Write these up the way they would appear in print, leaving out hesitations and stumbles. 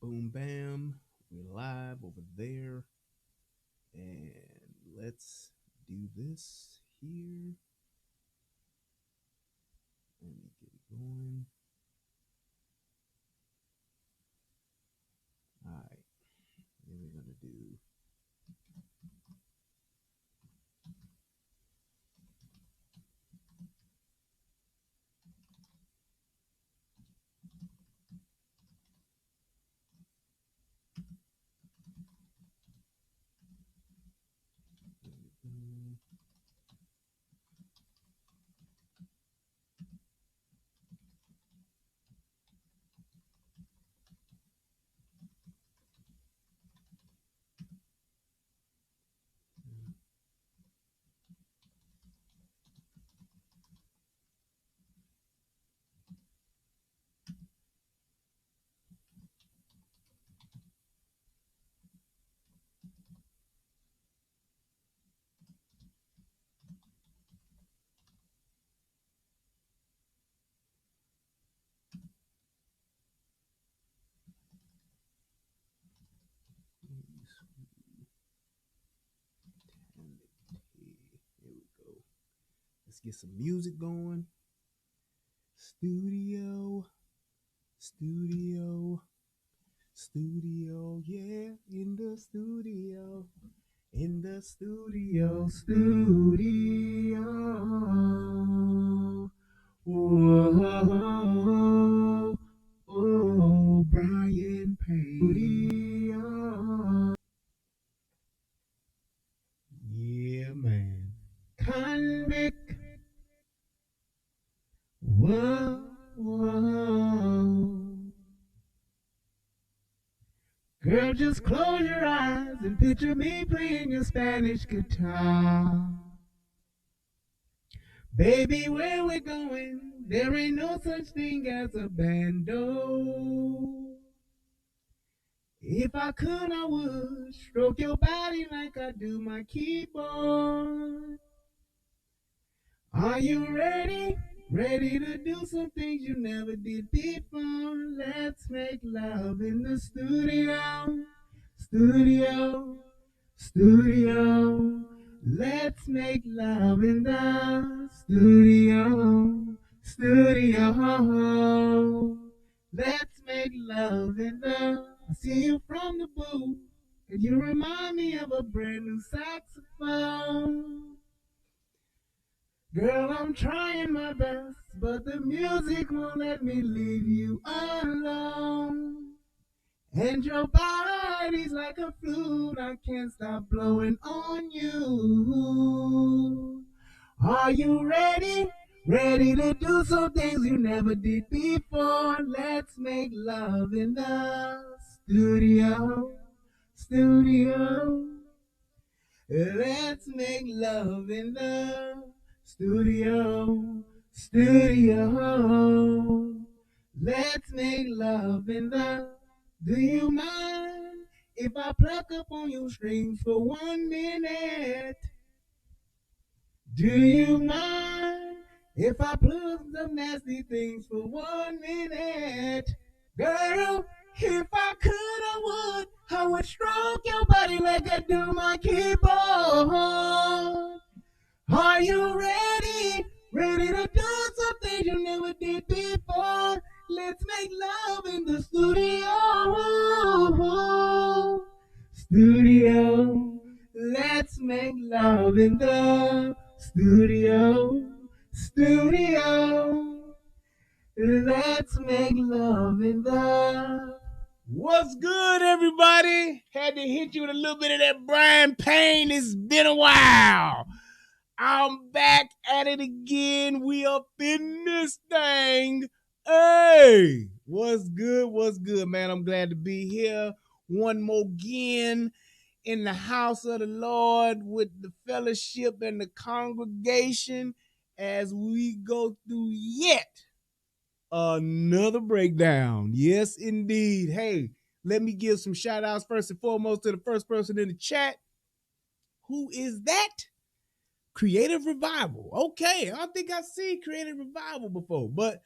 Boom, bam. We're live over there. And let's do this here. Let me get it going. All right. Then we're going to do. Here we go. Let's get some music going. Studio, yeah, in the studio. In the studio. Whoa, oh, Brian Payne. Yeah, man. Convict. Whoa. Girl, just close your eyes and picture me playing your Spanish guitar. Baby, where we going? There ain't no such thing as a bando. If I could, I would stroke your body like I do my keyboard. Are you ready? Ready to do some things you never did before? Let's make love in the studio. Studio. Let's make love in the studio. Let's make love in the. I see you from the booth, and you remind me of a brand new saxophone. Girl, I'm trying my best, but the music won't let me leave you alone. And your body's like a flute, I can't stop blowing on you. Are you ready? Ready to do some things you never did before? Let's make love in the studio. Let's make love in the studio. Let's make love in the. Do you mind if I pluck up on your strings for 1 minute? Do you mind if I plug some nasty things for 1 minute? Girl, if I could, I would stroke your body like I do my keyboard. Are you ready? Ready to do something you never did before? Let's make love in the studio. Let's make love in the studio. Let's make love in the. What's good, everybody? Had to hit you with a little bit of that Brian Payne. It's been a while. I'm back at it again. We up in this thing. Hey, what's good, man? I'm glad to be here one more again in the house of the Lord with the fellowship and the congregation as we go through yet another breakdown. Yes, indeed. Hey, let me give some shout outs first and foremost to the first person in the chat. Who is that? Creative Revival. Okay, I don't think I've seen Creative Revival before, but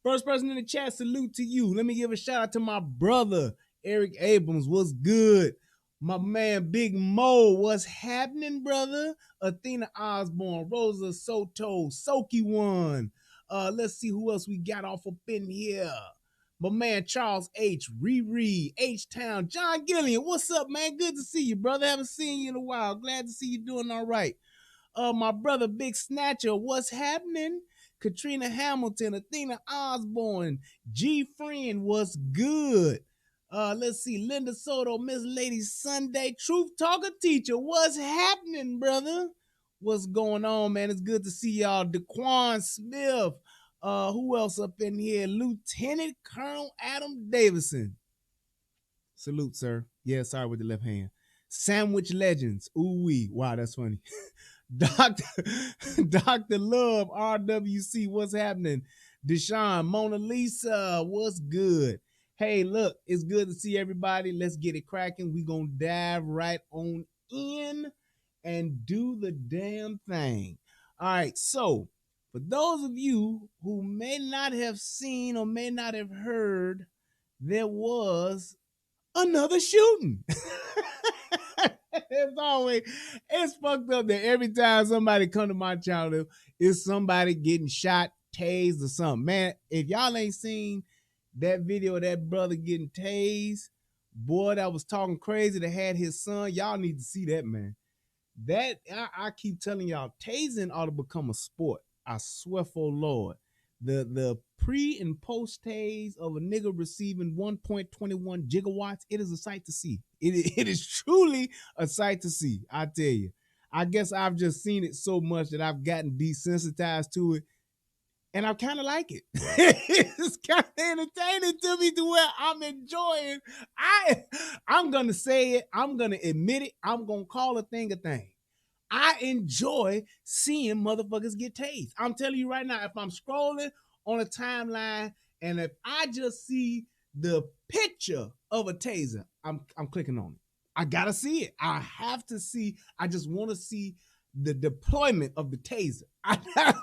first person in the chat, salute to you. Let me give a shout out to my brother, Eric Abrams, what's good? My man Big Mo, what's happening, brother? Athena Osborne, Rosa Soto, Soki One. Let's see who else we got off up in here. My man Charles H, Riri, H-Town, John Gillian. What's up, man? Good to see you, brother. Haven't seen you in a while. Glad to see you doing all right. My brother Big Snatcher, what's happening? Katrina Hamilton, Athena Osborne, G Friend, what's good? Let's see, Linda Soto, Miss Lady Sunday, Truth Talker Teacher, what's happening, brother? What's going on, man? It's good to see y'all. Daquan Smith, who else up in here? Lieutenant Colonel Adam Davidson. Salute, sir. Yeah, sorry with the left hand. Sandwich Legends. Ooh wee. Wow, that's funny. Dr. Love, RWC, what's happening? Deshaun, Mona Lisa, what's good? Hey, look, it's good to see everybody. Let's get it cracking. We're going to dive right on in and do the damn thing. All right, so for those of you who may not have seen or may not have heard, there was another shooting. As always, it's fucked up that every time somebody come to my channel, it's somebody getting shot, tased, or something. Man, if y'all ain't seen that video of that brother getting tased, boy, that was talking crazy that had his son, y'all need to see that, man. That, I keep telling y'all, tasing ought to become a sport. I swear for Lord. The pre and post tase of a nigga receiving 1.21 gigawatts, it is a sight to see. It is truly a sight to see, I tell you. I guess I've just seen it so much that I've gotten desensitized to it, and I kind of like it. It's kind of entertaining to me to where I'm enjoying. I'm going to say it. I'm going to admit it. I'm going to call a thing a thing. I enjoy seeing motherfuckers get tased. I'm telling you right now, if I'm scrolling on a timeline and if I just see the picture of a taser, I'm clicking on it. I gotta see it. I have to see. I just want to see the deployment of the taser.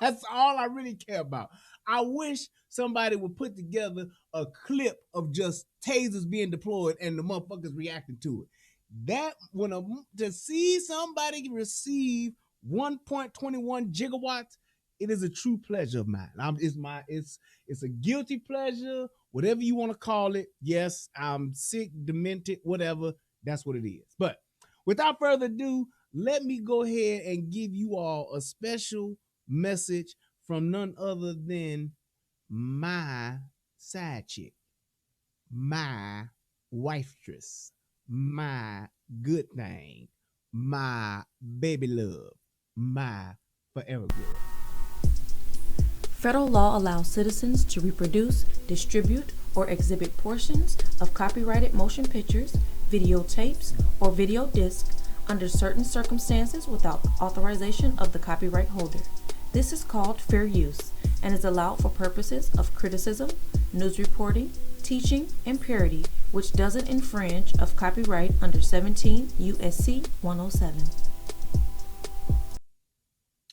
That's all I really care about. I wish somebody would put together a clip of just tasers being deployed and the motherfuckers reacting to it. That to see somebody receive 1.21 gigawatts, it is a true pleasure of mine. It's a guilty pleasure, whatever you want to call it. Yes, I'm sick, demented, whatever. That's what it is. But without further ado, let me go ahead and give you all a special message from none other than my side chick, my wifestress, my good thing, my baby love, my forever girl. Federal law allows citizens to reproduce, distribute, or exhibit portions of copyrighted motion pictures, videotapes, or video discs under certain circumstances without authorization of the copyright holder. This is called fair use and is allowed for purposes of criticism, news reporting, teaching, and parody, which doesn't infringe of copyright under 17 U.S.C. 107.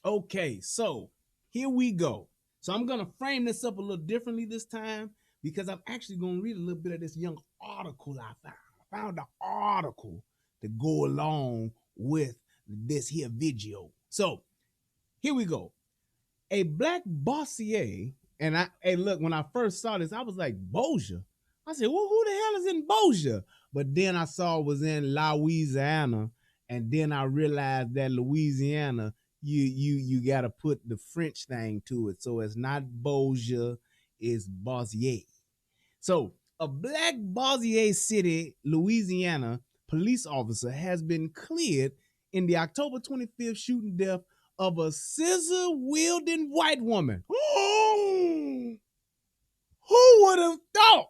Okay, so here we go. So I'm going to frame this up a little differently this time because I'm actually going to read a little bit of this young article I found. I found an article to go along with this here video. So here we go. A black bossier, and look, when I first saw this, I was like, Bossier? I said, well, who the hell is in Bossier? But then I saw it was in Louisiana, and then I realized that Louisiana, you got to put the French thing to it. So it's not Bossier, it's Bossier. So a black Bossier City, Louisiana police officer has been cleared in the October 25th shooting death of a scissor-wielding white woman. Who would have thought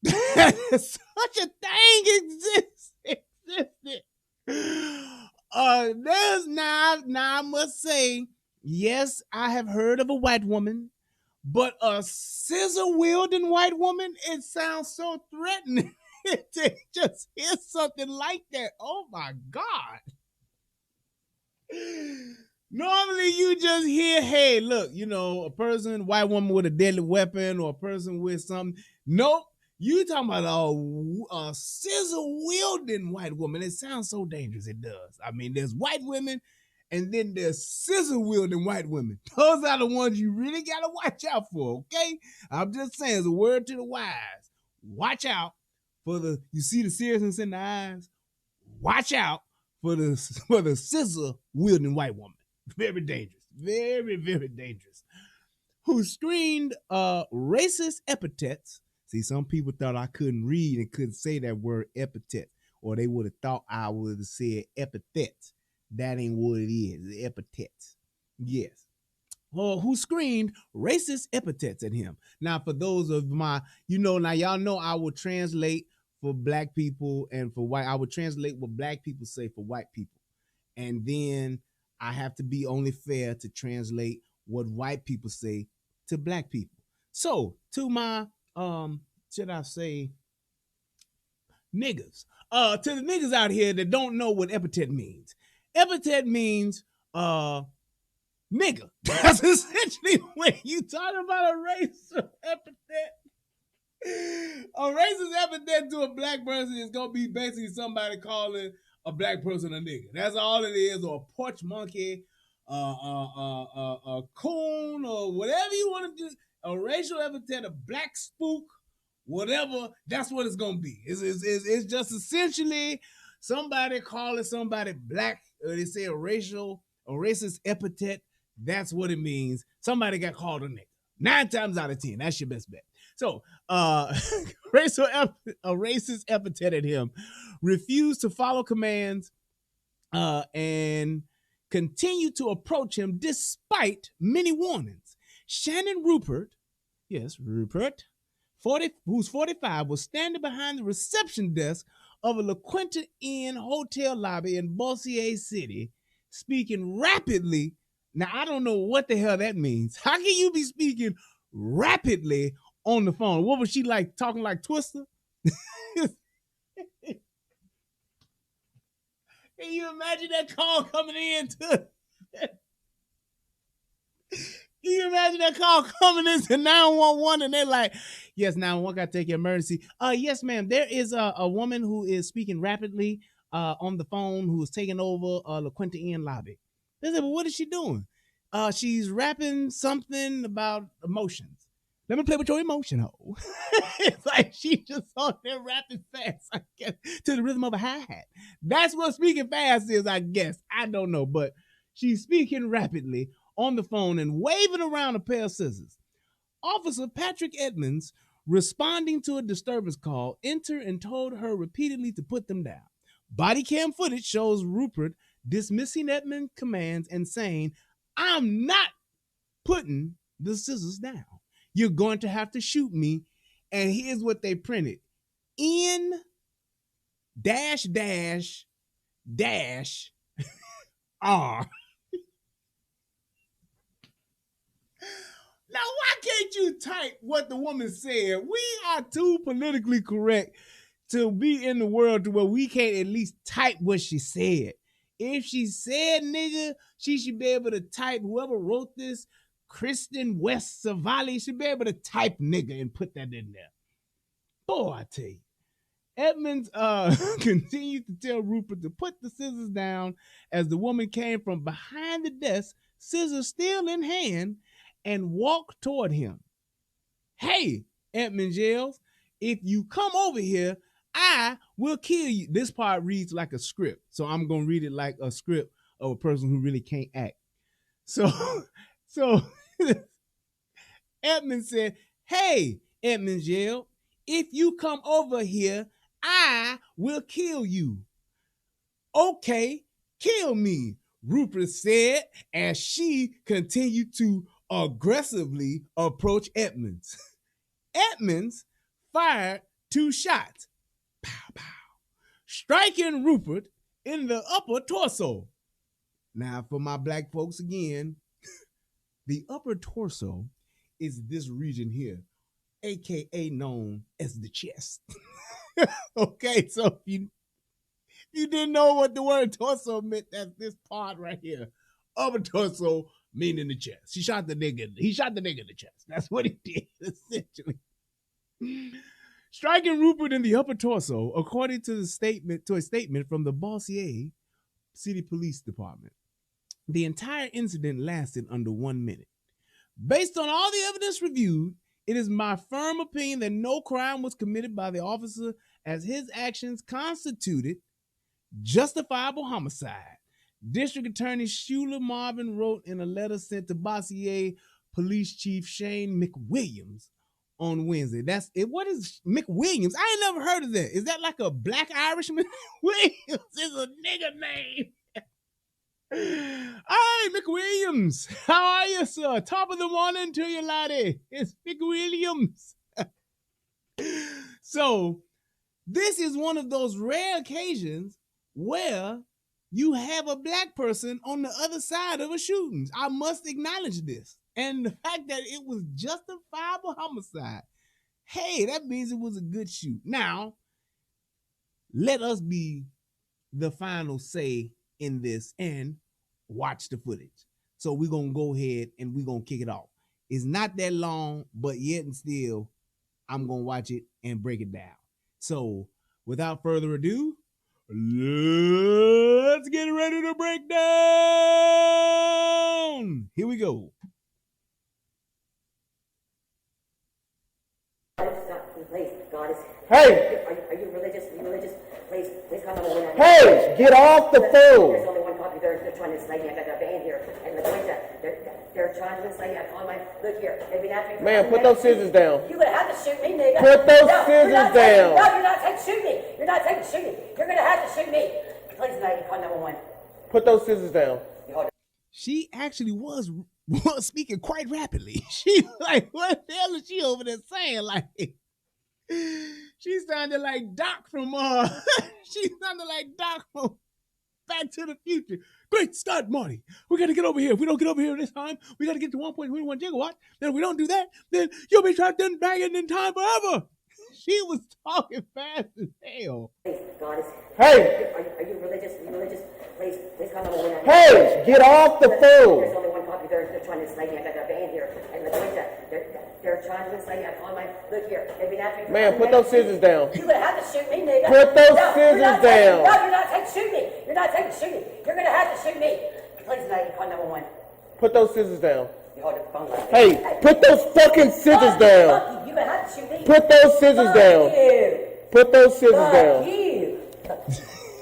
that such a thing existed? Now I must say, yes, I have heard of a white woman, but a scissor-wielding white woman, it sounds so threatening to just hear something like that. Oh my God. Normally you just hear, hey, look, a person, white woman with a deadly weapon or a person with something. Nope. You talking about a scissor wielding white woman? It sounds so dangerous. It does. I mean, there's white women, and then there's scissor wielding white women. Those are the ones you really gotta watch out for. Okay, I'm just saying, as a word to the wise, watch out for the. You see the seriousness in the eyes. Watch out for the scissor wielding white woman. Very dangerous. Very, very dangerous. Who screamed racist epithets. See, some people thought I couldn't read and couldn't say that word epithet, or they would have thought I would have said epithets. That ain't what it is. Epithets. Yes. Who screamed racist epithets at him. Now, for those of my, now y'all know I will translate for black people and for white. I would translate what black people say for white people. And then I have to be only fair to translate what white people say to black people. So to my should I say niggas, to the niggas out here that don't know what epithet means. Epithet means nigga. That's essentially when you talk about a racial epithet. A racist epithet to a black person is gonna be basically somebody calling a black person a nigga. That's all it is, or a porch monkey, a coon, or whatever you want to do. A racial epithet, a black spook, whatever. That's what it's gonna be. It's just essentially somebody calling somebody black. Or they say a racist epithet. That's what it means. Somebody got called a nigga. 9 times out of 10, that's your best bet. So, a racist epithet at him, refused to follow commands, and continued to approach him despite many warnings. Shannon Rupert, yes, Rupert, who's 45, was standing behind the reception desk of a La Quinta Inn hotel lobby in Bossier City, speaking rapidly. Now, I don't know what the hell that means. How can you be speaking rapidly on the phone? What was she like, talking like Twister? Can you imagine that call coming in? Can you imagine that call coming into 911 and they're like, yes, 911, got to take your emergency. Yes, ma'am. There is a woman who is speaking rapidly on the phone who is taking over La Quinta Inn lobby. They said, well, what is she doing? She's rapping something about emotions. Let me play with your emotion, ho. It's like she just on there rapping fast, I guess, to the rhythm of a hi-hat. That's what speaking fast is, I guess. I don't know, but she's speaking rapidly on the phone and waving around a pair of scissors. Officer Patrick Edmonds, responding to a disturbance call, entered and told her repeatedly to put them down. Bodycam footage shows Rupert dismissing Edmonds' commands and saying, I'm not putting the scissors down. You're going to have to shoot me. And here's what they printed. N dash dash dash R. Now, why can't you type what the woman said? We are too politically correct to be in the world to where we can't at least type what she said. If she said nigga, she should be able to type. Whoever wrote this, Kristen West Savali, should be able to type nigga and put that in there. Boy, I tell you. Edmonds continued to tell Rupert to put the scissors down as the woman came from behind the desk, scissors still in hand, and walked toward him. Hey, Edmonds yells, if you come over here, I will kill you. This part reads like a script, so I'm going to read it like a script of a person who really can't act. So Edmonds said, hey, Edmonds yelled, if you come over here, I will kill you. Okay, kill me, Rupert said as she continued to aggressively approach Edmonds. Edmonds fired 2 shots, pow, pow, striking Rupert in the upper torso. Now, for my black folks again, the upper torso is this region here, aka known as the chest. Okay, so if you didn't know what the word torso meant, that's this part right here. Upper torso meaning the chest. He shot the nigga in the chest. That's what he did, essentially. striking Rupert in the upper torso, according to a statement from the Bossier City Police Department. The entire incident lasted under 1 minute. Based on all the evidence reviewed, it is my firm opinion that no crime was committed by the officer, as his actions constituted justifiable homicide. District Attorney Shuler Marvin wrote in a letter sent to Bossier Police Chief Shane McWilliams on Wednesday. That's it. What is McWilliams? I ain't never heard of that. Is that like a black Irishman? Williams is a nigga name. Hi, McWilliams. How are you, sir? Top of the morning to you, laddie. It's McWilliams. So, this is one of those rare occasions where you have a black person on the other side of a shooting. I must acknowledge this. And the fact that it was justifiable homicide, hey, that means it was a good shoot. Now, let us be the final say in this and watch the footage. So we're going to go ahead and we're going to kick it off. It's not that long, but yet and still, I'm going to watch it and break it down. So without further ado, let's get ready to break down. Here we go. Please, God is. Hey! Are you religious? Are you religious? Please come on over. Hey! Get off the phone! There's only one copy. They're trying to enslave me. I got a band here, and they're trying to enslave me. I call my look here. They've been after me. Man, put those scissors down. You're gonna have to shoot me, nigga. Put those scissors down. No, you're not taking shoot me. You're not taking shoot me. You're gonna have to shoot me. Please, no, call 911. Put those scissors down. She actually was speaking quite rapidly. She like, what the hell is she over there saying? Like, she sounded like Doc from she sounded like Doc from Back to the Future. Great Scott, Marty, we gotta get over here. If we don't get over here this time, we gotta get to 1.21 gigawatts. Then if we don't do that, then you'll be trapped in bagging in time forever. She was talking fast as hell. Please, God is. Hey! Are you religious? Are you religious? Please come on over. Hey! Get off the phone! There's only one copy. They're trying to enslave me. I got a band here, and they're trying to enslave me. I call my look here. They've been after me. Man, put those scissors down. You're gonna have to shoot me, nigga. Put those scissors down. No, you're not taking shoot me. You're not taking shoot me. You're gonna have to shoot me. Please, no, call 911. Put those scissors down. You hold the phone like Hey, put those fucking scissors down. Fuck you. You're gonna have to shoot me. Put those scissors Fuck down. You. Put those scissors Fuck down. you.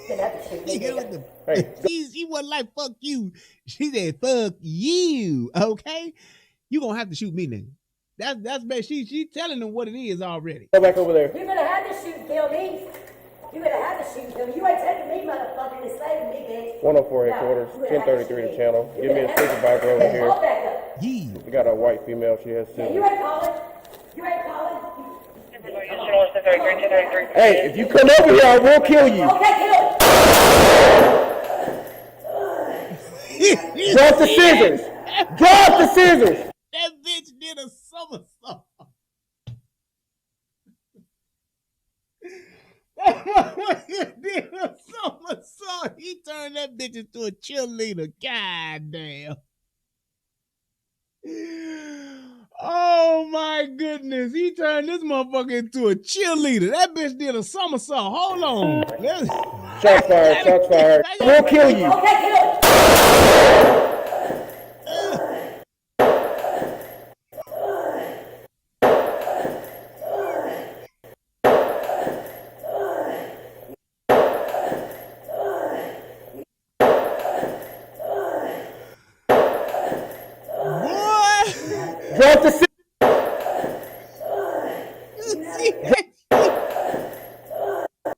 You're gonna have to shoot me, nigga. Hey. She wasn't like, fuck you. She said, fuck you, okay? You gonna have to shoot me, nigga. That's bad. She telling them what it is already. Go back over there. You're gonna have to shoot and kill me. You're gonna have to shoot and kill me. You ain't taking me, motherfucker, and enslaving me, bitch. 104 headquarters, 1033 the channel. Give me a supervisor over here. Hold back up. Yeah. We got a white female. She has Yeah, scissors. you ain't calling. You ain't calling. Hey, if you come over here, I will kill you. Okay, kill You Drop the see scissors. that? Drop the scissors. That bitch did a somersault. That motherfucker did a somersault. He turned that bitch into a cheerleader. God damn. Oh my goodness. He turned this motherfucker into a cheerleader. That bitch did a somersault. Hold on. Shots fired. Shots fired. We'll kill you. Okay, kill Drop the scissors.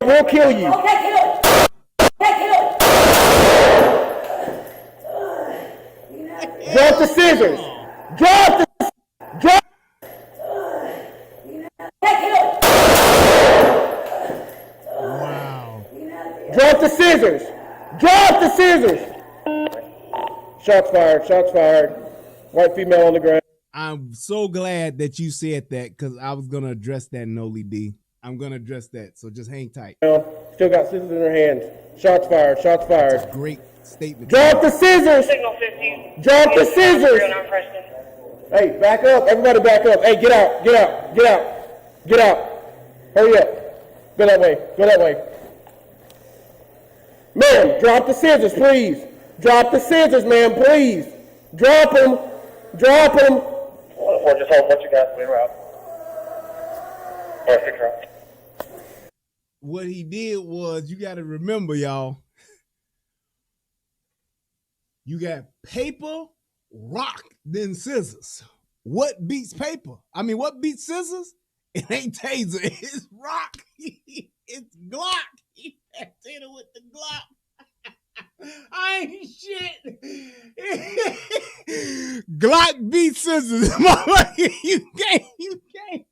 We'll kill you. Okay, kill Okay, kill Drop the scissors. Drop the. Drop. Okay, kill Wow. Drop the scissors. Drop the scissors. Shots fired. Shots fired. White female on the ground. I'm so glad that you said that because I was going to address that, Noli D. I'm going to address that, so just hang tight. Still got scissors in her hands. Shots fired. Shots fired. Great statement. Drop the scissors. Signal 15. Drop the scissors. On Preston. Hey, back up. Everybody back up. Hey, get out. Get out. Get out. Get out. Hurry up. Go that way. Go that way. Ma'am, drop the scissors, please. Drop the scissors, ma'am, please. Drop them. Drop them. Just hold what you got. Clear out. Or 6 rounds. What he did was, you got to remember, y'all, you got paper, rock, then scissors. What beats paper? I mean, what beats scissors? It ain't taser. It's rock. It's Glock. He hit it with the Glock. I ain't shit. Glock beats scissors. You can't do it.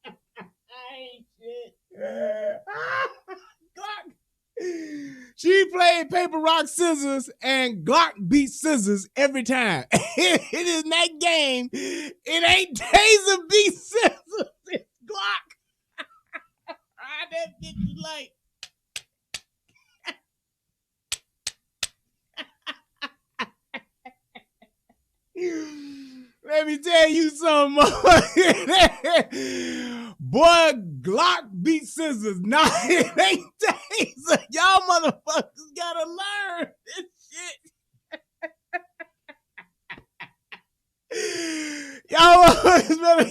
I ain't shit. Glock. She played paper, rock, scissors, and Glock beats scissors every time. It is that game. It ain't taser beats scissors. It's Glock. That bitch is like. Let me tell you something. Boy, Glock beat scissors. Nah, it ain't taser. Y'all motherfuckers gotta learn this shit.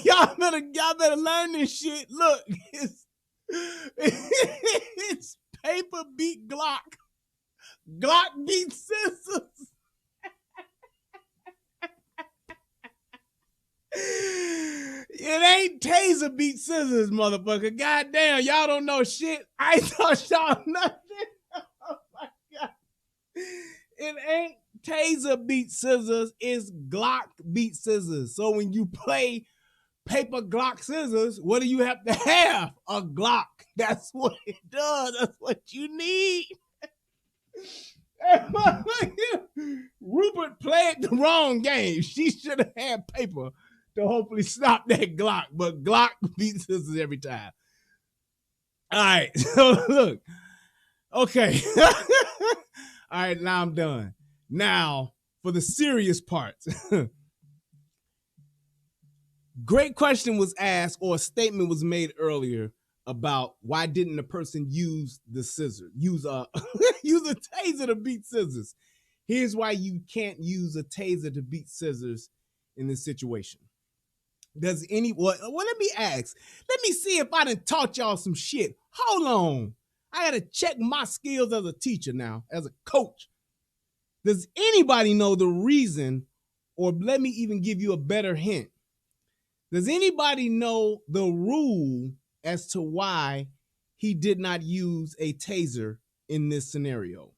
y'all better learn this shit. Look, it's paper beat Glock. Glock beat scissors. It ain't taser beat scissors, motherfucker. Goddamn, y'all don't know shit. I thought y'all nothing. Oh my God. It ain't taser beat scissors. It's Glock beat scissors. So when you play paper, Glock, scissors, what do you have to have? A Glock. That's what it does. That's what you need. Rupert played the wrong game. She should have had paper to hopefully stop that Glock, but Glock beats scissors every time. All right, so look. Okay. All right, now I'm done. Now, for the serious parts. Great question was asked, or a statement was made earlier about why didn't the person use the scissors, use a taser to beat scissors. Here's why you can't use a taser to beat scissors in this situation. Does well, let me ask. Let me see if I done taught y'all some shit. Hold on. I gotta check my skills as a teacher now, as a coach. Does anybody know the reason, or let me even give you a better hint. Does anybody know the rule as to why he did not use a taser in this scenario?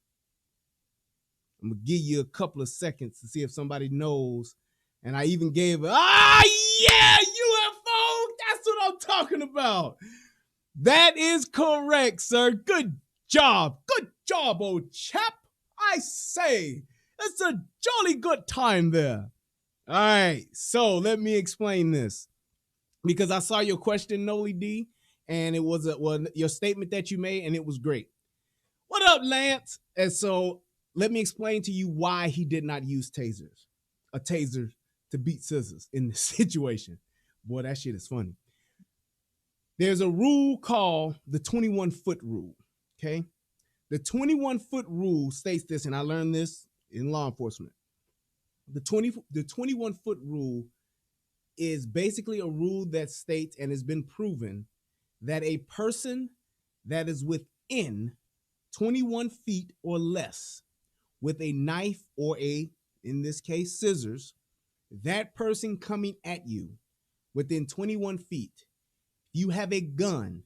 I'm gonna give you a couple of seconds to see if somebody knows. And I even gave yeah, UFO. That's what I'm talking about. That is correct, sir. Good job. Good job, old chap. I say, it's a jolly good time there. All right, so let me explain this. Because I saw your question, Noli D, and it was your statement that you made, and it was great. What up, Lance? And so let me explain to you why he did not use a taser to beat scissors in this situation. Boy, that shit is funny. There's a rule called the 21-foot rule, okay? The 21-foot rule states this, and I learned this in law enforcement. The 21-foot rule is basically a rule that states, and has been proven, that a person that is within 21 feet or less with a knife or in this case, scissors, that person coming at you within 21 feet, you have a gun,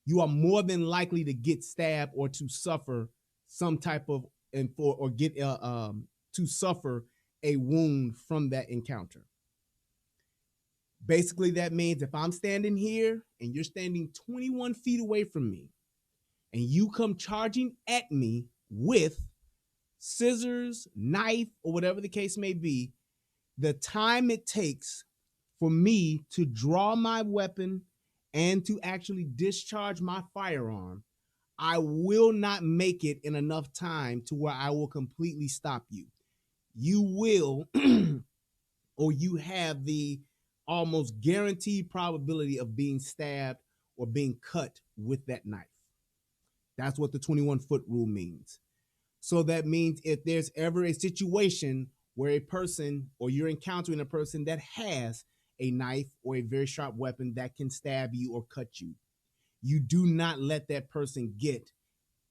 you are more than likely to get stabbed or to suffer some type of, to suffer a wound from that encounter. Basically, that means if I'm standing here and you're standing 21 feet away from me and you come charging at me with scissors, knife, or whatever the case may be, the time it takes for me to draw my weapon and to actually discharge my firearm, I will not make it in enough time to where I will completely stop you. You will, or you have the almost guaranteed probability of being stabbed or being cut with that knife. That's what the 21-foot rule means. So that means if there's ever a situation where a person or you're encountering a person that has a knife or a very sharp weapon that can stab you or cut you, you do not let that person get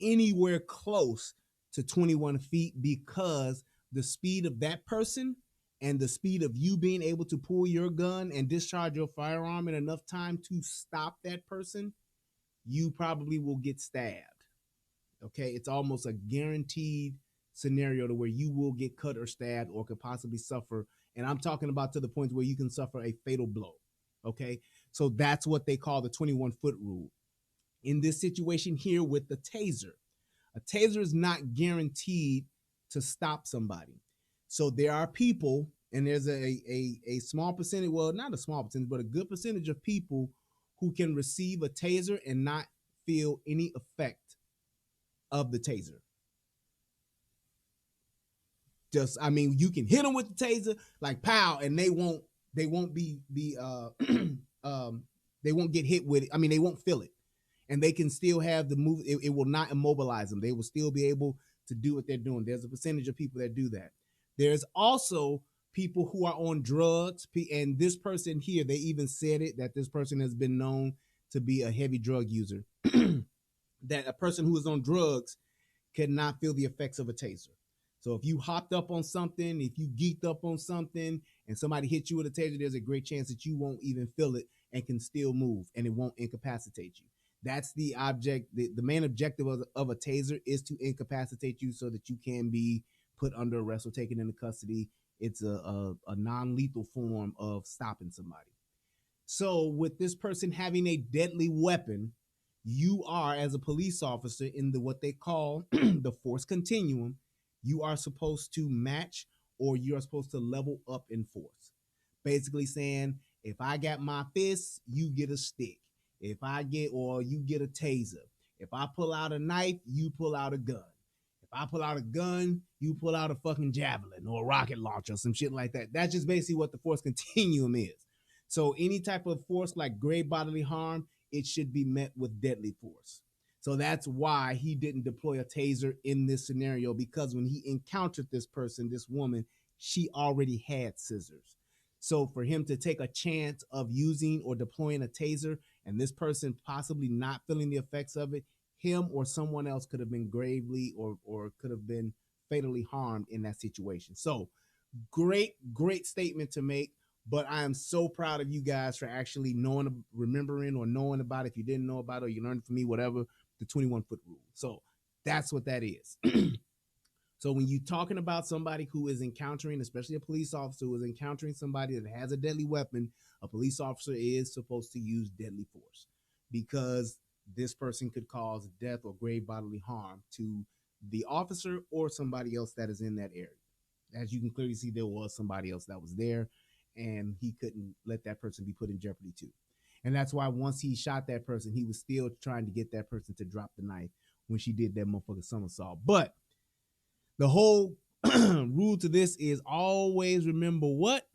anywhere close to 21 feet, because the speed of that person and the speed of you being able to pull your gun and discharge your firearm in enough time to stop that person, you probably will get stabbed. Okay, it's almost a guaranteed scenario to where you will get cut or stabbed or could possibly suffer. And I'm talking about to the point where you can suffer a fatal blow. Okay, so that's what they call the 21-foot rule. In this situation here with the taser, a taser is not guaranteed to stop somebody. So there are people, and there's a small percentage, well, not a small percentage, but a good percentage of people who can receive a taser and not feel any effect of the taser. Just, I mean, you can hit them with the taser, like pow, and they won't they won't get hit with it. I mean, they won't feel it, and they can still have the move. It will not immobilize them. They will still be able to do what they're doing. There's a percentage of people that do that. There's also people who are on drugs, and this person here, they even said it, that this person has been known to be a heavy drug user. That a person who is on drugs cannot feel the effects of a taser. So if you hopped up on something, if you geeked up on something and somebody hit you with a taser, there's a great chance that you won't even feel it and can still move, and it won't incapacitate you. That's the object. The main objective of a taser is to incapacitate you so that you can be put under arrest or taken into custody. It's a non-lethal form of stopping somebody. So with this person having a deadly weapon, you are, as a police officer, in the what they call the force continuum, you are supposed to match, or you are supposed to level up in force. Basically saying, if I got my fists, you get a stick. If I get, or you get a taser. If I pull out a knife, you pull out a gun. If I pull out a gun, you pull out a fucking javelin or a rocket launcher, some shit like that. That's just basically what the force continuum is. So any type of force like grave bodily harm, it should be met with deadly force. So that's why he didn't deploy a taser in this scenario, because when he encountered this person, this woman, she already had scissors. So for him to take a chance of using or deploying a taser and this person possibly not feeling the effects of it, him or someone else could have been gravely or could have been fatally harmed in that situation. So great statement to make. But I am so proud of you guys for actually knowing, remembering, or knowing about it. If you didn't know about it, or you learned from me, whatever, the 21-foot rule. So that's what that is. So when you're talking about somebody who is encountering, especially a police officer who is encountering somebody that has a deadly weapon, a police officer is supposed to use deadly force, because this person could cause death or grave bodily harm to the officer or somebody else that is in that area. As you can clearly see, there was somebody else that was there, and he couldn't let that person be put in jeopardy too. And that's why once he shot that person, he was still trying to get that person to drop the knife when she did that motherfucking somersault. But the whole rule to this is always remember what?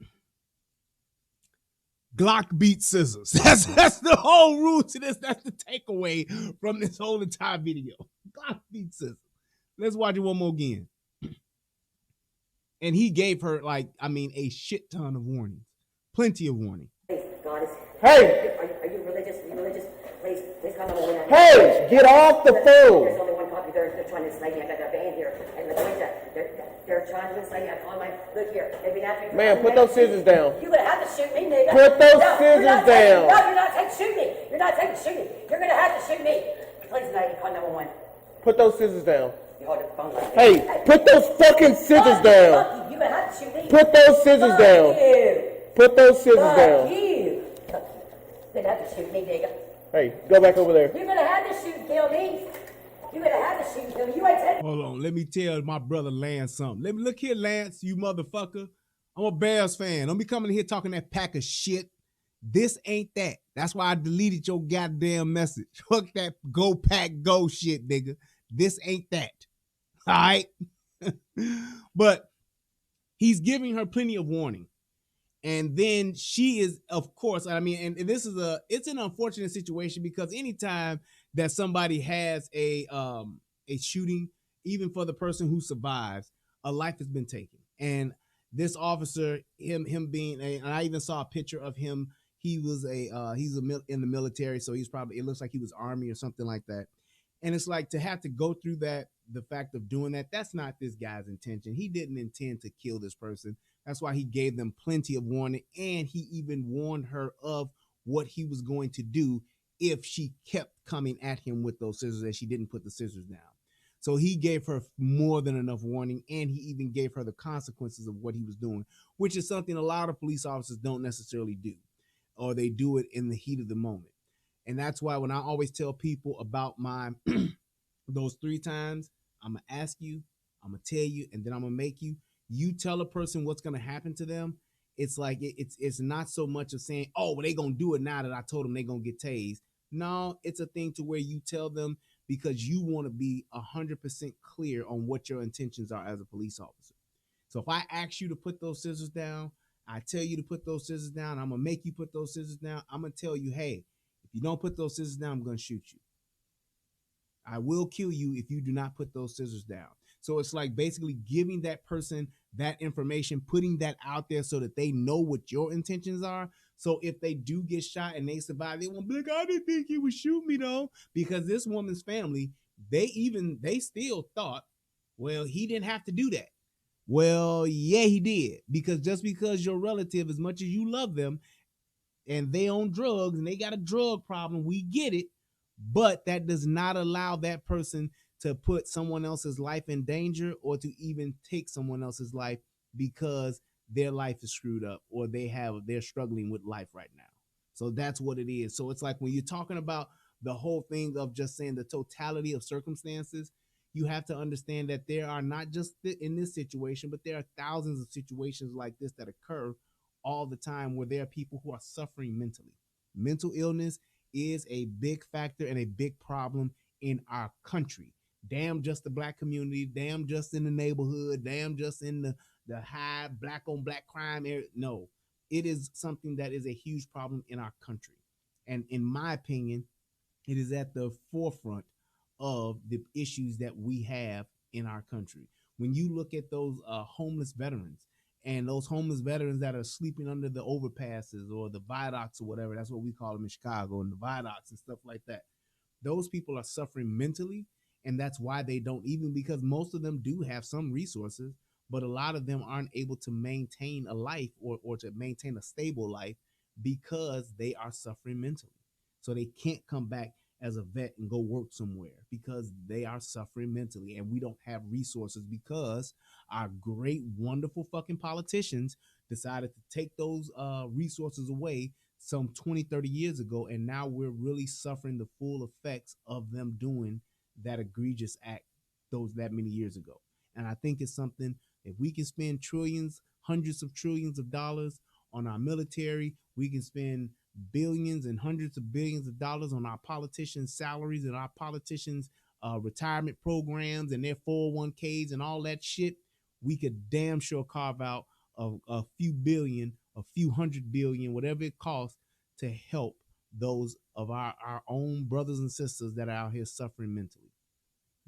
Glock beats scissors. That's the whole rule to this. That's the takeaway from this whole entire video. Glock beats scissors. Let's watch it one more again. And he gave her, like, I mean, a shit ton of warnings. Plenty of warning. God is. Hey! Are you religious? Are you religious? Please come over. Hey! Get off the There's phone! only one copy. They're trying to slay me. I got their band here. And the window. They're trying to slay me. I'm on my. Look here. They've been after me. Man, put those scissors down. You're going to have to shoot me, nigga. Put those No, scissors down. No, you're not taking to shoot me. You're not taking to shoot me. You're going to have to shoot me. Please, lady, call 911. Put those scissors down. You hold the phone like Hey, put those fucking scissors down. You're going to have to shoot me. Put those scissors down. You. Put those scissors down. You. You're going to have to shoot me, nigga. Hey, go back over there. You're going to have to shoot and kill me. You're going to have to shoot and kill me. You ain't taking. Hold on. Let me tell my brother Lance something. Let me look here, Lance, you motherfucker. I'm a Bears fan. Don't be coming here talking that pack of shit. This ain't that. That's why I deleted your goddamn message. Fuck that go pack go shit, nigga. This ain't that. All right? But he's giving her plenty of warning. And then she is, of course, I mean, and this is it's an unfortunate situation because anytime that somebody has a shooting, even for the person who survives, a life has been taken. And this officer, him being and I even saw a picture of him. He was in the military, so he's probably, it looks like he was Army or something like that. And it's like, to have to go through that, the fact of doing that, that's not this guy's intention. He didn't intend to kill this person. That's why he gave them plenty of warning, and he even warned her of what he was going to do if she kept coming at him with those scissors and she didn't put the scissors down. So he gave her more than enough warning, and he even gave her the consequences of what he was doing, which is something a lot of police officers don't necessarily do, or they do it in the heat of the moment. And that's why when I always tell people about my those 3 times, I'm gonna ask you, I'm gonna tell you, and then I'm gonna make you. You tell a person what's gonna happen to them. It's like it's not so much of saying, oh, well, they gonna do it now that I told them they gonna get tased. No, it's a thing to where you tell them because you want to be 100% clear on what your intentions are as a police officer. So if I ask you to put those scissors down, I tell you to put those scissors down, I'm gonna make you put those scissors down. I'm gonna tell you, hey, if you don't put those scissors down, I'm gonna shoot you. I will kill you if you do not put those scissors down. So it's like basically giving that person that information, putting that out there so that they know what your intentions are. So if they do get shot and they survive, they won't be like, I didn't think he would shoot me though. Because this woman's family, they still thought, well, he didn't have to do that. Well, yeah, he did. Because just because your relative, as much as you love them, and they on drugs and they got a drug problem, we get it. But that does not allow that person to put someone else's life in danger or to even take someone else's life because their life is screwed up or they're struggling with life right now. So that's what it is. So it's like when you're talking about the whole thing of just saying the totality of circumstances, you have to understand that there are not just in this situation, but there are thousands of situations like this that occur all the time where there are people who are suffering mentally. Mental illness is a big factor and a big problem in our country. Damn just the black community, damn just in the neighborhood, damn just in the high black on black crime area. No, it is something that is a huge problem in our country. And in my opinion, it is at the forefront of the issues that we have in our country. When you look at those homeless veterans and those homeless veterans that are sleeping under the overpasses or the viaducts or whatever, that's what we call them in Chicago, and the viaducts and stuff like that. Those people are suffering mentally, and that's why they don't, even because most of them do have some resources, but a lot of them aren't able to maintain a life or to maintain a stable life because they are suffering mentally. So they can't come back as a vet and go work somewhere because they are suffering mentally, and we don't have resources because our great, wonderful fucking politicians decided to take those resources away some 20, 30 years ago, and now we're really suffering the full effects of them doing that egregious act that many years ago. And I think it's something, if we can spend trillions, hundreds of trillions of dollars on our military, we can spend billions and hundreds of billions of dollars on our politicians' salaries and our politicians' retirement programs and their 401ks and all that shit. We could damn sure carve out a few billion, a few hundred billion, whatever it costs to help those of our own brothers and sisters that are out here suffering mentally.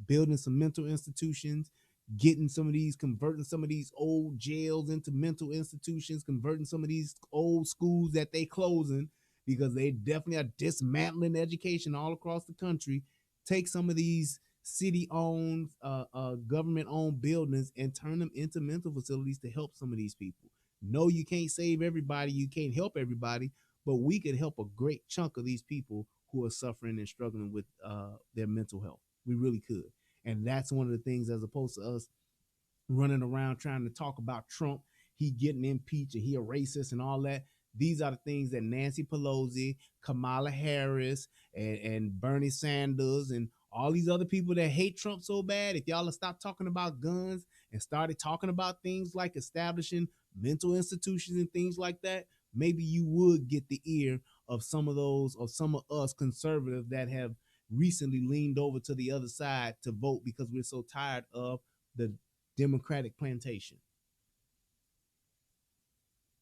Building some mental institutions, converting some of these old jails into mental institutions, converting some of these old schools that they closing because they definitely are dismantling education all across the country. Take some of these city-owned, government-owned buildings and turn them into mental facilities to help some of these people. No, you can't save everybody, you can't help everybody, but we could help a great chunk of these people who are suffering and struggling with their mental health. We really could. And that's one of the things, as opposed to us running around trying to talk about Trump, he getting impeached and he a racist and all that. These are the things that Nancy Pelosi, Kamala Harris, and Bernie Sanders, and all these other people that hate Trump so bad, if y'all stop talking about guns and started talking about things like establishing mental institutions and things like that, maybe you would get the ear of some of those, or some of us conservatives that have recently leaned over to the other side to vote because we're so tired of the Democratic plantation.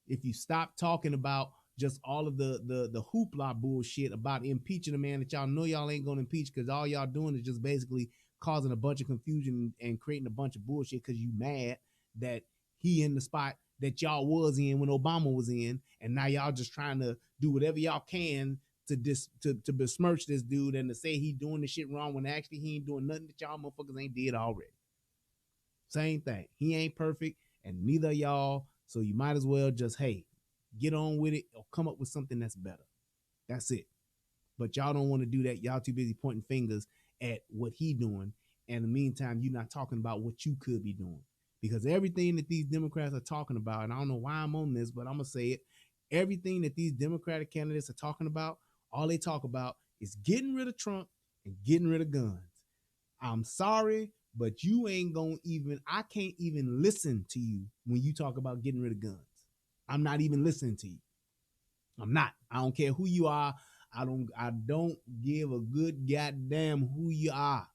If you stop talking about just all of the hoopla bullshit about impeaching a man that y'all know y'all ain't gonna impeach, because all y'all doing is just basically causing a bunch of confusion and creating a bunch of bullshit because you mad that he in the spot that y'all was in when Obama was in, and now y'all just trying to do whatever y'all can to besmirch this dude and to say he doing the shit wrong when actually he ain't doing nothing that y'all motherfuckers ain't did already. Same thing. He ain't perfect, and neither of y'all. So you might as well just, hey, get on with it or come up with something that's better. That's it. But y'all don't want to do that. Y'all too busy pointing fingers at what he doing. And in the meantime, you're not talking about what you could be doing. Because everything that these Democrats are talking about, and I don't know why I'm on this, but I'm going to say it. Everything that these Democratic candidates are talking about, all they talk about is getting rid of Trump and getting rid of guns. I'm sorry, but you ain't going to even, I can't even listen to you when you talk about getting rid of guns. I'm not even listening to you. I'm not. I don't care who you are. I don't give a good goddamn who you are.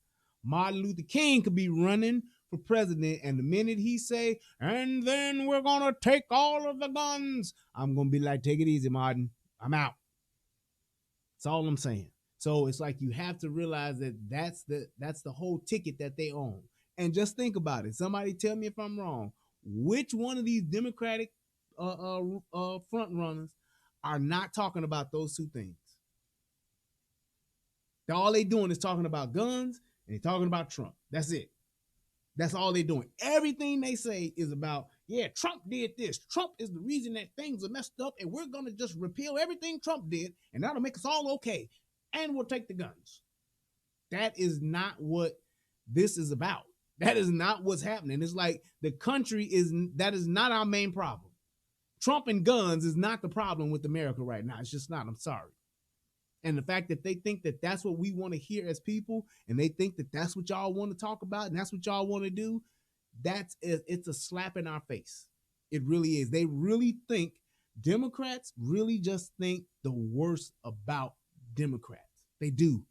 Martin Luther King could be running for president, and the minute he say, and then we're gonna take all of the guns, I'm gonna be like, take it easy, Martin. I'm out. That's all I'm saying. So it's like you have to realize that that's the whole ticket that they own. And just think about it. Somebody tell me if I'm wrong. Which one of these Democratic front runners are not talking about those two things? All they doing is talking about guns and they're talking about Trump. That's it. That's all they're doing. Everything they say is about, yeah, Trump did this. Trump is the reason that things are messed up, and we're going to just repeal everything Trump did, and that'll make us all okay. And we'll take the guns. That is not what this is about. That is not what's happening. It's like the country that is not our main problem. Trump and guns is not the problem with America right now. It's just not. I'm sorry. And the fact that they think that that's what we want to hear as people, and they think that that's what y'all want to talk about, and that's what y'all want to do, it's a slap in our face. It really is. They really think, Democrats really just think the worst about Democrats. They do.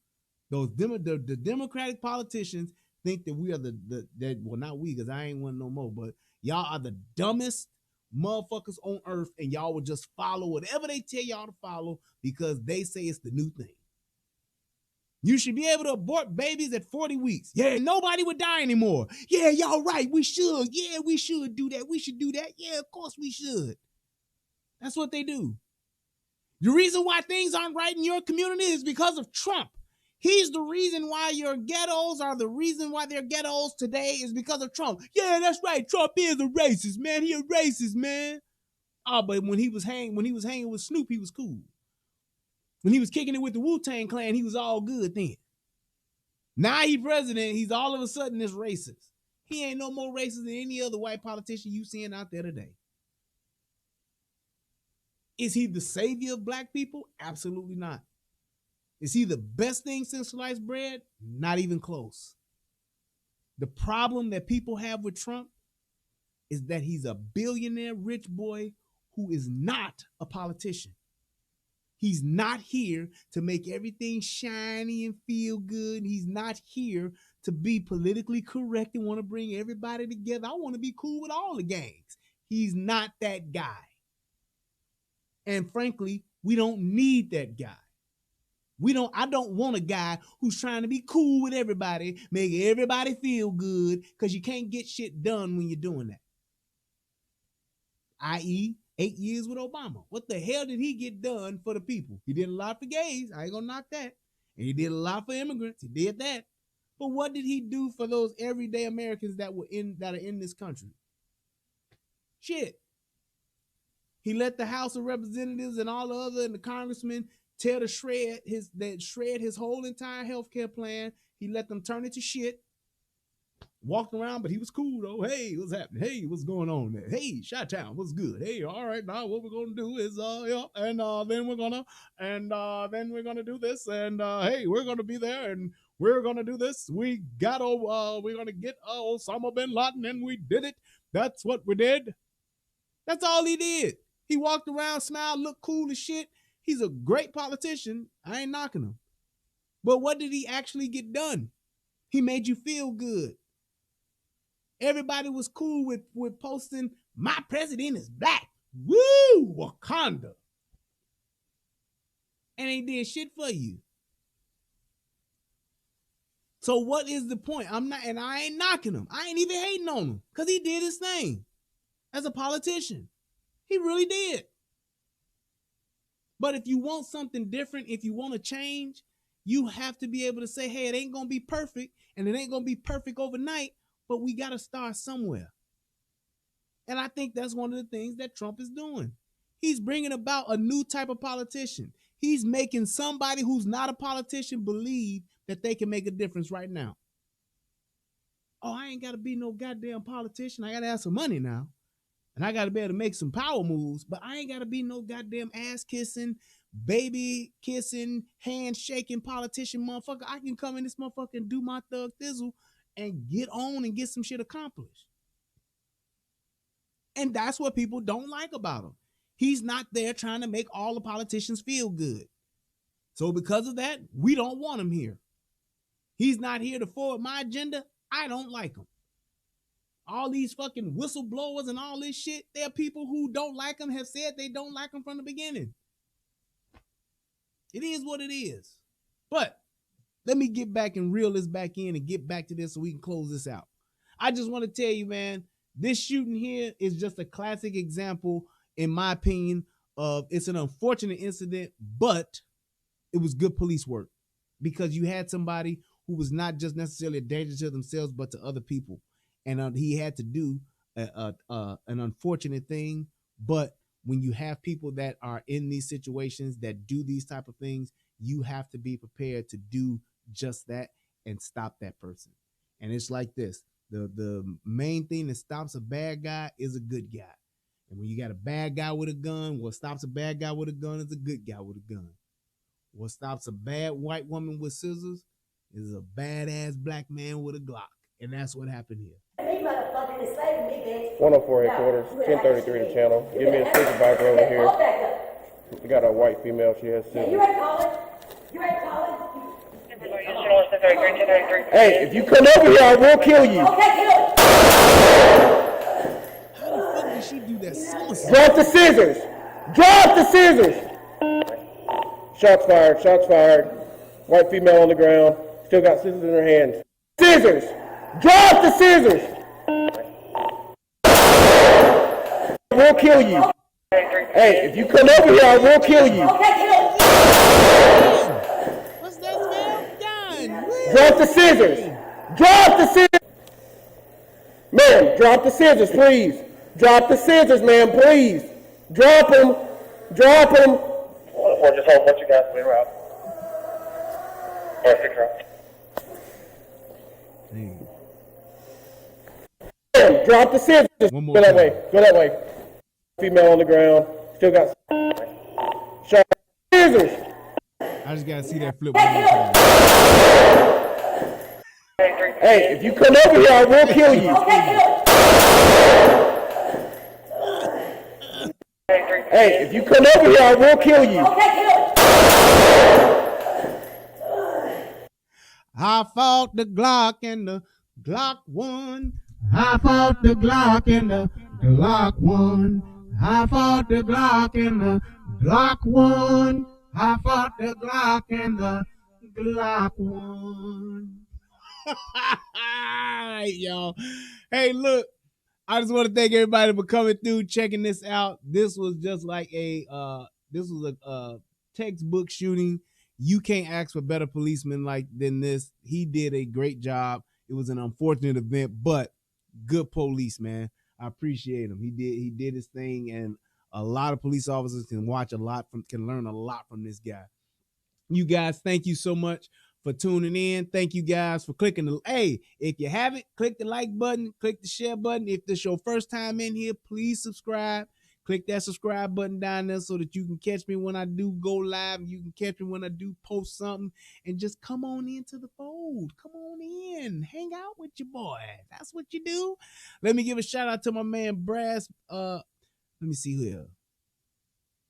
The Democratic politicians think that we are well, not we, because I ain't one no more, but y'all are the dumbest motherfuckers on earth, and y'all will just follow whatever they tell y'all to follow because they say it's the new thing. You should be able to abort babies at 40 weeks. Yeah, nobody would die anymore. Yeah, y'all right. We should. Yeah, we should do that. We should do that. Yeah, of course we should. That's what they do. The reason why things aren't right in your community is because of Trump. He's the reason why your ghettos are the reason why they're ghettos today is because of Trump. Yeah, that's right. Trump is a racist, man. He a racist, man. Oh, but when he was hanging with Snoop, he was cool. When he was kicking it with the Wu-Tang Clan, he was all good then. Now he president, he's all of a sudden this racist. He ain't no more racist than any other white politician you seeing out there today. Is he the savior of black people? Absolutely not. Is he the best thing since sliced bread? Not even close. The problem that people have with Trump is that he's a billionaire rich boy who is not a politician. He's not here to make everything shiny and feel good. He's not here to be politically correct and want to bring everybody together. I want to be cool with all the gangs. He's not that guy. And frankly, we don't need that guy. I don't want a guy who's trying to be cool with everybody, make everybody feel good, because you can't get shit done when you're doing that. I.e., 8 years with Obama. What the hell did he get done for the people? He did a lot for gays. I ain't gonna knock that. And he did a lot for immigrants. He did that. But what did he do for those everyday Americans that are in this country? Shit. He let the House of Representatives and all the other and the congressmen tear to shred his whole entire healthcare plan. He let them turn it to shit. Walked around, but he was cool though. Hey, what's happening? Hey, what's going on there? Hey, Chi-Town, what's good? Hey, all right, now what we're gonna do is then we're gonna do this, and hey, we're gonna be there, and we're gonna do this. We're gonna get Osama bin Laden, and we did it. That's what we did. That's all he did. He walked around, smiled, looked cool as shit. He's a great politician. I ain't knocking him. But what did he actually get done? He made you feel good. Everybody was cool with posting, my president is black. Woo! Wakanda. And ain't did shit for you. So what is the point? I ain't knocking him. I ain't even hating on him because he did his thing as a politician. He really did. But if you want something different, if you want to change, you have to be able to say, hey, it ain't going to be perfect and it ain't going to be perfect overnight, but we got to start somewhere. And I think that's one of the things that Trump is doing. He's bringing about a new type of politician. He's making somebody who's not a politician believe that they can make a difference right now. Oh, I ain't got to be no goddamn politician. I got to have some money now. And I got to be able to make some power moves, but I ain't got to be no goddamn ass kissing, baby kissing, hand shaking politician motherfucker. I can come in this motherfucker and do my thug thizzle and get on and get some shit accomplished. And that's what people don't like about him. He's not there trying to make all the politicians feel good. So because of that, we don't want him here. He's not here to forward my agenda. I don't like him. All these fucking whistleblowers and all this shit, there are people who don't like him, have said they don't like him from the beginning. It is what it is. But let me get back and reel this back in and get back to this so we can close this out. I just want to tell you, man, this shooting here is just a classic example, in my opinion, of it's an unfortunate incident, but it was good police work because you had somebody who was not just necessarily a danger to themselves, but to other people. And he had to do an unfortunate thing. But when you have people that are in these situations that do these type of things, you have to be prepared to do just that and stop that person. And it's like this. The main thing that stops a bad guy is a good guy. And when you got a bad guy with a gun, what stops a bad guy with a gun is a good guy with a gun. What stops a bad white woman with scissors is a badass black man with a Glock. And that's what happened here. 104 headquarters, 1033 the channel. Give me a supervisor over here. We got a white female, she has scissors. You ain't calling. You ain't calling. Hey, if you come over here, I will kill you. Okay, kill. How the fuck did she do that suicide? Drop the scissors. Drop the scissors. Shots fired, shots fired. White female on the ground, still got scissors in her hands. Scissors. Drop the scissors. I will kill you. Hey, if you come over here, I will kill you. What's that spell done? Drop the scissors. Drop the scissors. Ma'am, drop the scissors, please. Drop the scissors, ma'am, please. Drop them. Drop them. Or just hold what you got, we route. Or 6 route. Ma'am, drop the scissors. One more Go that time. way. Go that way. Female on the ground. Still got shot. Scissors. I just gotta see that flip one more time. Hey, if you come over here, I will kill you. Hey, if you come over here, I will kill you. I fought the Glock and the Glock won. I fought the Glock and the Glock won. I fought the Glock and the Glock won. I fought the Glock and the Glock won. All right, y'all. Hey, look, I just want to thank everybody for coming through, checking this out. This was just like a textbook shooting. You can't ask for better policemen than this. He did a great job. It was an unfortunate event, but good police, man. I appreciate him. He did his thing, and a lot of police officers can learn a lot from this guy. You guys, thank you so much for tuning in. Thank you guys for clicking if you haven't, click the like button, click the share button. If this is your first time in here, please subscribe. Click that subscribe button down there so that you can catch me when I do go live. You can catch me when I do post something, and just come on into the fold. Come on in, hang out with your boy. That's what you do. Let me give a shout out to my man Brass. Let me see here.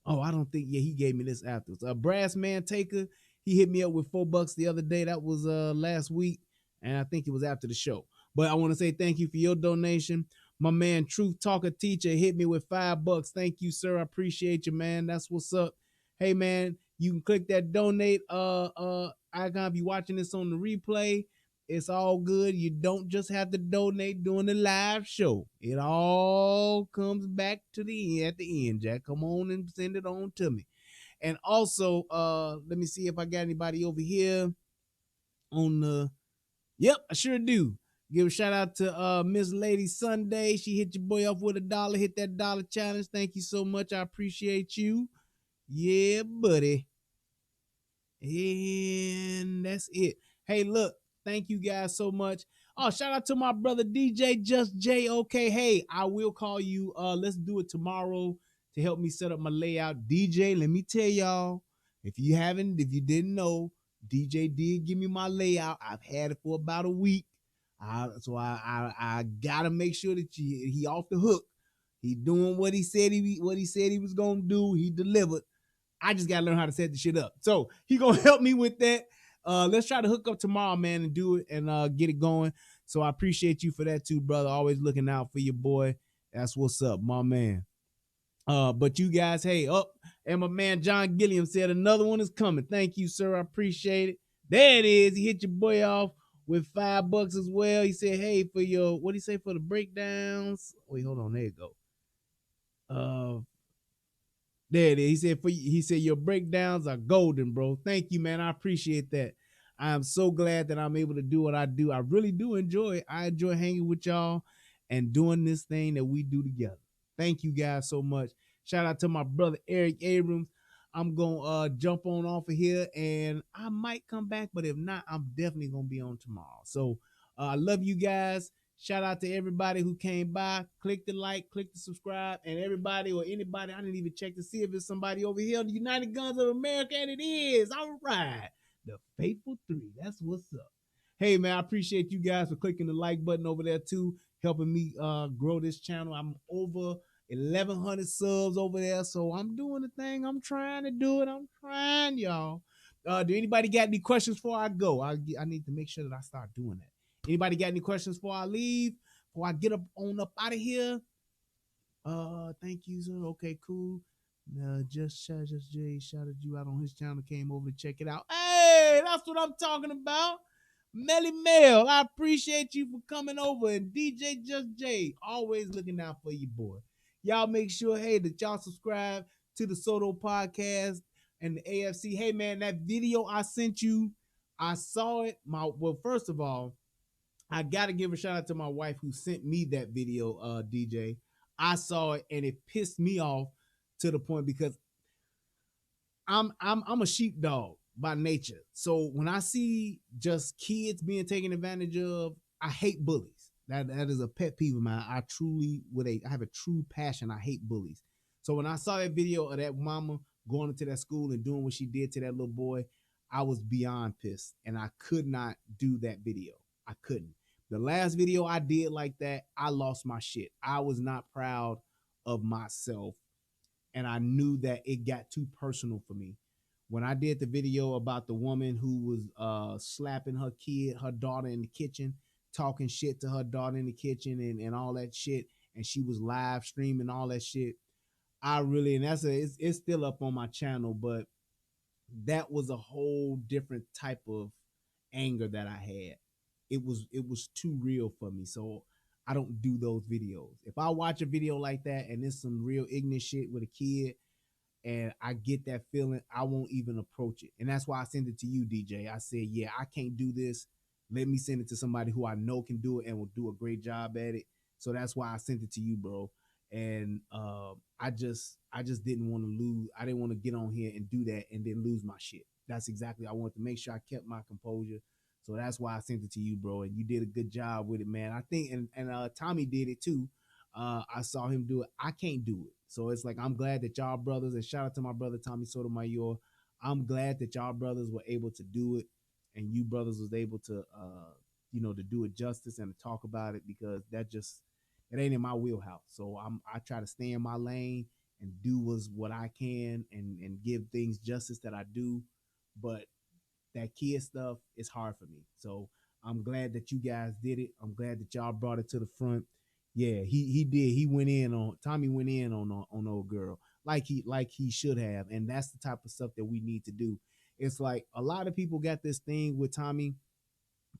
Oh, I don't think, he gave me this afterwards. Brass Man Taker, he hit me up with $4 the other day. That was last week, and I think it was after the show. But I want to say thank you for your donation. My man, Truth Talker Teacher, hit me with $5. Thank you, sir. I appreciate you, man. That's what's up. Hey, man, you can click that donate icon if you watching this on the replay. It's all good. You don't just have to donate during the live show. It all comes back to the end at the end, Jack. Come on and send it on to me. And also, let me see if I got anybody over here on the. Yep, I sure do. Give a shout out to Miss Lady Sunday. She hit your boy up with $1. Hit that dollar challenge. Thank you so much. I appreciate you. Yeah, buddy. And that's it. Hey, look, thank you guys so much. Oh, shout out to my brother DJ Just J. Okay, hey, I will call you. Let's do it tomorrow to help me set up my layout. DJ, let me tell y'all, if you didn't know, DJ did give me my layout. I've had it for about a week. So I gotta make sure that he off the hook. He doing what he said he was gonna do. He delivered. I just gotta learn how to set the shit up. So he gonna help me with that. Let's try to hook up tomorrow, man, and do it and get it going. So I appreciate you for that too, brother. Always looking out for your boy. That's what's up, my man. But you guys, hey, up. And my man John Gilliam said another one is coming. Thank you, sir. I appreciate it. There it is. He hit your boy off with $5 as well. He said, hey, for your, what do you say for the breakdowns? Wait, hold on. There you go. There it is. He said your breakdowns are golden, bro. Thank you, man. I appreciate that. I am so glad that I'm able to do what I do. I really do enjoy it. I enjoy hanging with y'all and doing this thing that we do together. Thank you guys so much. Shout out to my brother Eric Abrams. I'm gonna jump on off of here and I might come back, but if not, I'm definitely gonna be on tomorrow. So I love you guys. Shout out to everybody who came by. Click the like, click the subscribe, and everybody or anybody. I didn't even check to see if it's somebody over here on the United Guns of America, and it is. All right. The Faithful Three. That's what's up. Hey, man, I appreciate you guys for clicking the like button over there, too, helping me grow this channel. I'm over 1,100 subs over there, so I'm doing the thing. I'm trying to do it. I'm trying, y'all. Do anybody got any questions before I go? I need to make sure that I start doing that. Anybody got any questions before I leave? Before I get up out of here? Thank you, sir. Okay, cool. Just Jay shouted you out on his channel. Came over to check it out. Hey, that's what I'm talking about. Melly Mel, I appreciate you for coming over. And DJ Just Jay, always looking out for you, boy. Y'all make sure, hey, that y'all subscribe to the Soto Podcast and the AFC. Hey, man, that video I sent you, I saw it. Well, first of all, I gotta give a shout out to my wife who sent me that video, DJ. I saw it and it pissed me off to the point because I'm a sheepdog by nature. So when I see just kids being taken advantage of, I hate bullies. That is a pet peeve of mine. I have a true passion. I hate bullies. So when I saw that video of that mama going into that school and doing what she did to that little boy, I was beyond pissed and I could not do that video. I couldn't. The last video I did like that, I lost my shit. I was not proud of myself. And I knew that it got too personal for me. When I did the video about the woman who was slapping her daughter in the kitchen, talking shit to her daughter in the kitchen and all that shit, and she was live streaming all that shit, it's still up on my channel, but that was a whole different type of anger that I had. It was too real for me. So I don't do those videos. If I watch a video like that and it's some real ignorant shit with a kid and I get that feeling, I won't even approach it. And that's why I send it to you, DJ. I said, yeah, I can't do this. Let me send it to somebody who I know can do it and will do a great job at it. So that's why I sent it to you, bro. And I just didn't want to lose. I didn't want to get on here and do that and then lose my shit. That's exactly. I wanted to make sure I kept my composure. So that's why I sent it to you, bro. And you did a good job with it, man. I think, and Tommy did it too. I saw him do it. I can't do it. So it's like, I'm glad that y'all brothers, and shout out to my brother, Tommy Sotomayor. I'm glad that y'all brothers were able to do it. And you brothers was able to, to do it justice and to talk about it, because it ain't in my wheelhouse. So I try to stay in my lane and do what I can and give things justice that I do. But that kid stuff is hard for me. So I'm glad that you guys did it. I'm glad that y'all brought it to the front. Yeah, he did. Tommy went in on old girl like he should have, and that's the type of stuff that we need to do. It's like a lot of people got this thing with Tommy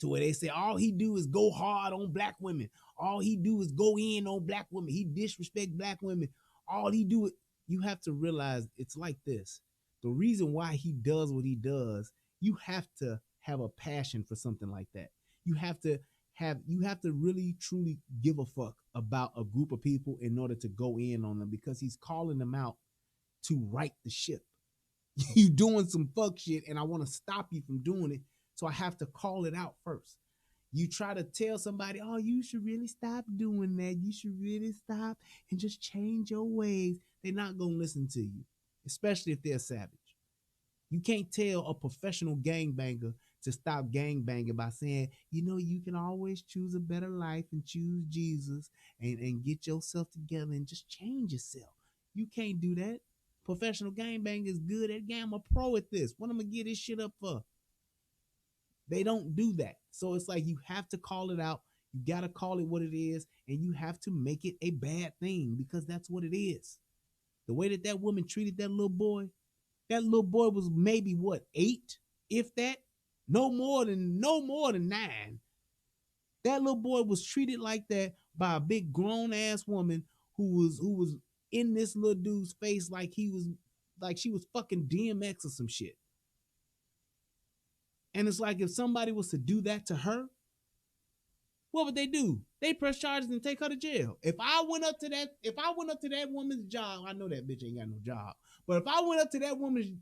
to where they say all he do is go hard on black women. All he do is go in on black women. He disrespect black women. All he do is, you have to realize it's like this. The reason why he does what he does, you have to have a passion for something like that. You have to really truly give a fuck about a group of people in order to go in on them, because he's calling them out to right the ship. You doing some fuck shit and I want to stop you from doing it. So I have to call it out first. You try to tell somebody, oh, you should really stop doing that. You should really stop and just change your ways. They're not going to listen to you, especially if they're savage. You can't tell a professional gangbanger to stop gangbanging by saying, you can always choose a better life and choose Jesus and get yourself together and just change yourself. You can't do that. Professional gangbanger is good at game. I'm a pro at this. What am I going to get this shit up for? They don't do that. So it's like you have to call it out. You got to call it what it is, and you have to make it a bad thing because that's what it is. The way that woman treated that little boy was maybe what, 8, if that, no more than 9. That little boy was treated like that by a big grown ass woman who was in this little dude's face like she was fucking DMX or some shit. And it's like if somebody was to do that to her, what would they do? They press charges and take her to jail. If I went up to that woman's job, I know that bitch ain't got no job. But if I went up to that woman's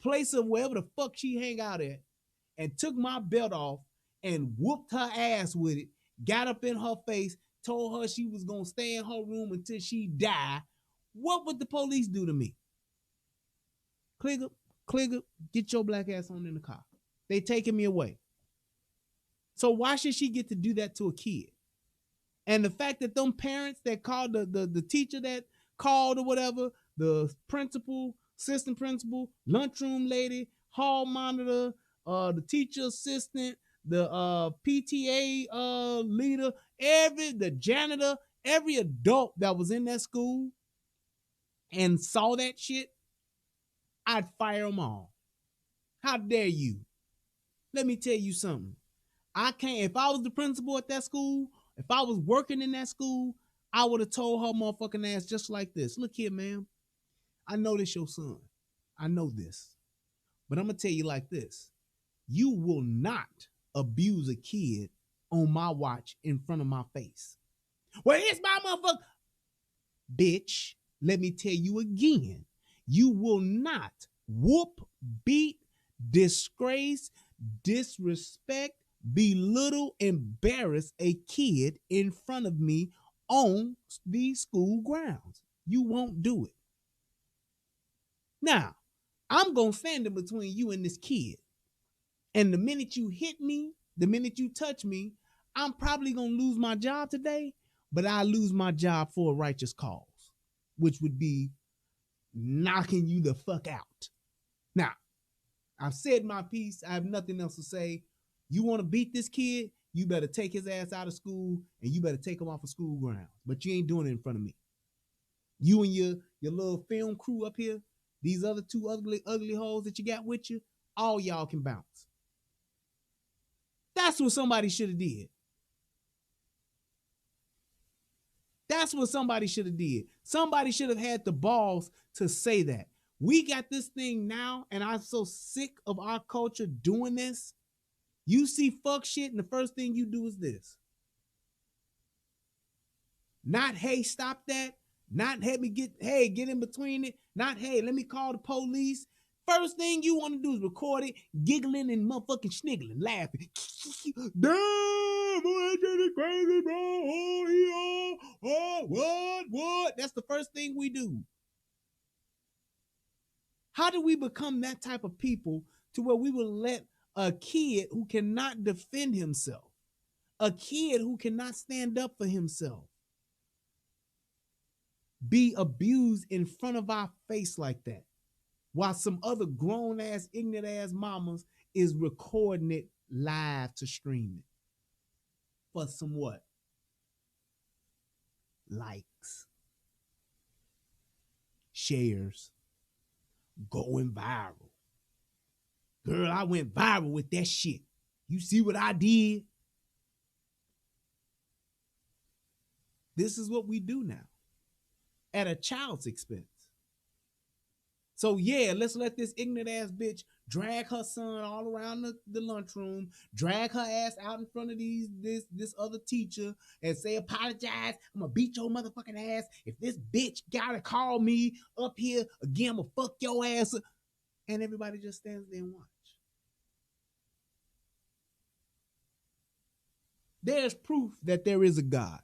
place of wherever the fuck she hang out at and took my belt off and whooped her ass with it, got up in her face, told her she was gonna stay in her room until she died, what would the police do to me? Click up, get your black ass on in the car. They taking me away. So why should she get to do that to a kid? And the fact that them parents that called the teacher that called or whatever, the principal, assistant principal, lunchroom lady, hall monitor, the teacher assistant, the PTA leader, the janitor, every adult that was in that school and saw that shit, I'd fire them all. How dare you? Let me tell you something. If I was the principal at that school, if I was working in that school, I would have told her motherfucking ass just like this. Look here, ma'am. I know this your son. I know this. But I'm going to tell you like this. You will not abuse a kid on my watch in front of my face. Well, it's my motherfucker. Bitch, let me tell you again. You will not whoop, beat, disgrace, disrespect, belittle, embarrass a kid in front of me on these school grounds. You won't do it. Now, I'm going to stand in between you and this kid. And the minute you hit me, the minute you touch me, I'm probably going to lose my job today, but I lose my job for a righteous cause, which would be knocking you the fuck out. Now, I've said my piece. I have nothing else to say. You want to beat this kid, you better take his ass out of school and you better take him off of school grounds. But you ain't doing it in front of me. You and your little film crew up here, these other 2 ugly hoes that you got with you, all y'all can bounce. That's what somebody should have did. That's what somebody should have did. Somebody should have had the balls to say that. We got this thing now, and I'm so sick of our culture doing this. You see fuck shit, and the first thing you do is this. Not, hey, stop that. Not, get in between it. Not, hey, let me call the police. First thing you want to do is record it, giggling and motherfucking sniggling, laughing. Damn, boy, that is crazy, bro. What? That's the first thing we do. How do we become that type of people to where we will let a kid who cannot defend himself, a kid who cannot stand up for himself, be abused in front of our face like that, while some other grown-ass, ignorant-ass mamas is recording it live to stream it? For some what? likes, shares, going viral. Girl, I went viral with that shit. You see what I did? This is what we do now at a child's expense. So yeah, let's let this ignorant ass bitch drag her son all around the lunchroom, drag her ass out in front of this other teacher and say, apologize, I'm gonna beat your motherfucking ass. If this bitch gotta call me up here again, I'm gonna fuck your ass. And everybody just stands there and watch. There's proof that there is a God.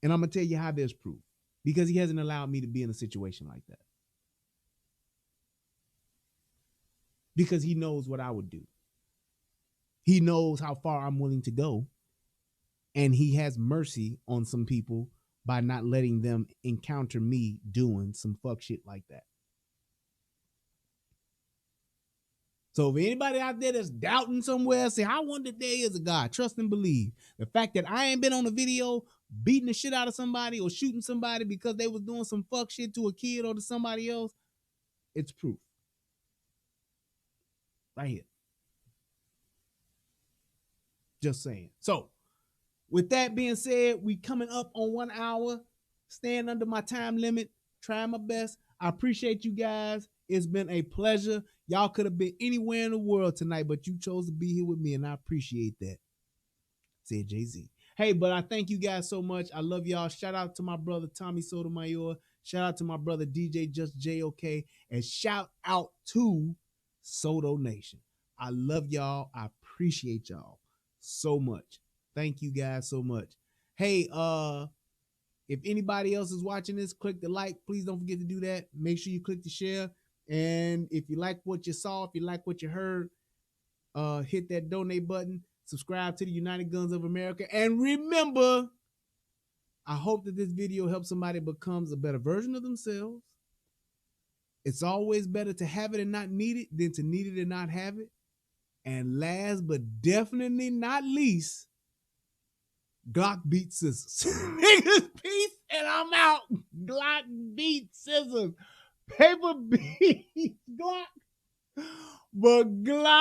And I'm gonna tell you how there's proof. Because he hasn't allowed me to be in a situation like that. Because he knows what I would do. He knows how far I'm willing to go. And he has mercy on some people by not letting them encounter me doing some fuck shit like that. So if anybody out there that's doubting somewhere, say, I wonder if there is a God. Trust and believe. The fact that I ain't been on a video beating the shit out of somebody or shooting somebody because they was doing some fuck shit to a kid or to somebody else, it's proof. Right here. Just saying. So, with that being said, we coming up on 1 hour. Staying under my time limit. Trying my best. I appreciate you guys. It's been a pleasure. Y'all could have been anywhere in the world tonight, but you chose to be here with me, and I appreciate that. Said Jay-Z. Hey, but I thank you guys so much. I love y'all. Shout out to my brother Tommy Sotomayor. Shout out to my brother DJ Just JOK. And shout out to Soto Nation. I love y'all. I appreciate y'all so much. Thank you guys so much. Hey, if anybody else is watching this, click the like. Please don't forget to do that. Make sure you click the share. And if you like what you saw, if you like what you heard, hit that donate button. Subscribe to the United Guns of America. And remember, I hope that this video helps somebody becomes a better version of themselves. It's always better to have it and not need it than to need it and not have it. And last but definitely not least, Glock beat scissors. Niggas, peace, and I'm out. Glock beat scissors. Paper beat Glock. But Glock.